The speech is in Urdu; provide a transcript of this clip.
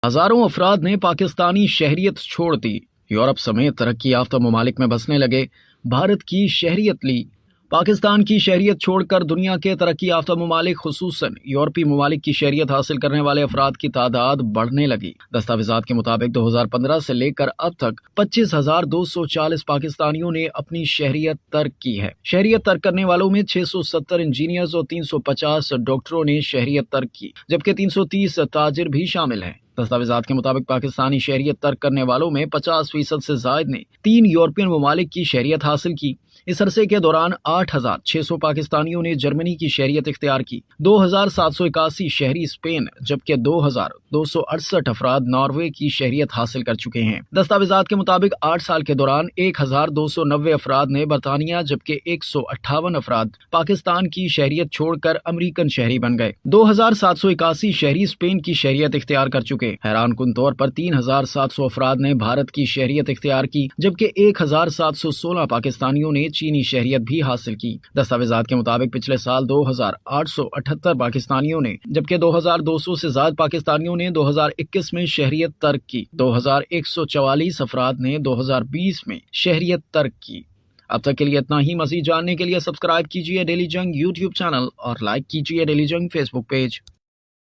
ہزاروں افراد نے پاکستانی شہریت چھوڑ دی، یورپ سمیت ترقی یافتہ ممالک میں بسنے لگے، بھارت کی شہریت لی۔ پاکستان کی شہریت چھوڑ کر دنیا کے ترقی یافتہ ممالک خصوصاً یورپی ممالک کی شہریت حاصل کرنے والے افراد کی تعداد بڑھنے لگی۔ دستاویزات کے مطابق 2015 سے لے کر اب تک 25,240 پاکستانیوں نے اپنی شہریت ترک کی ہے۔ شہریت ترک کرنے والوں میں 670 انجینئرز اور 350 ڈاکٹروں نے شہریت ترک کی، جبکہ 330 تاجر بھی شامل ہیں۔ دستاویزات کے مطابق پاکستانی شہریت ترک کرنے والوں میں 50% سے زائد نے 3 یورپین ممالک کی شہریت حاصل کی۔ اس عرصے کے دوران 8,600 پاکستانیوں نے جرمنی کی شہریت اختیار کی، 2,781 شہری اسپین، جبکہ 2,268 افراد ناروے کی شہریت حاصل کر چکے ہیں۔ دستاویزات کے مطابق 8 سال کے دوران 1,290 افراد نے برطانیہ، جبکہ 158 افراد پاکستان کی شہریت چھوڑ کر امریکن شہری بن گئے۔ 2,781 شہری اسپین کی شہریت اختیار کر چکے۔ حیران کن طور پر 3,700 افراد نے بھارت کی شہریت اختیار کی، جبکہ 1,716 پاکستانیوں نے چینی شہریت بھی حاصل کی۔ دستاویزات کے مطابق پچھلے سال 2,878 پاکستانیوں نے، جبکہ 2,200 سے زائد پاکستانیوں نے 2021 میں شہریت ترک کی۔ 2,144 افراد نے 2020 میں شہریت ترک کی۔ اب تک کے لیے اتنا ہی۔ مزید جاننے کے لیے سبسکرائب کیجیے ڈیلی جنگ یوٹیوب چینل اور لائک کیجیے ڈیلی جنگ فیس بک پیج۔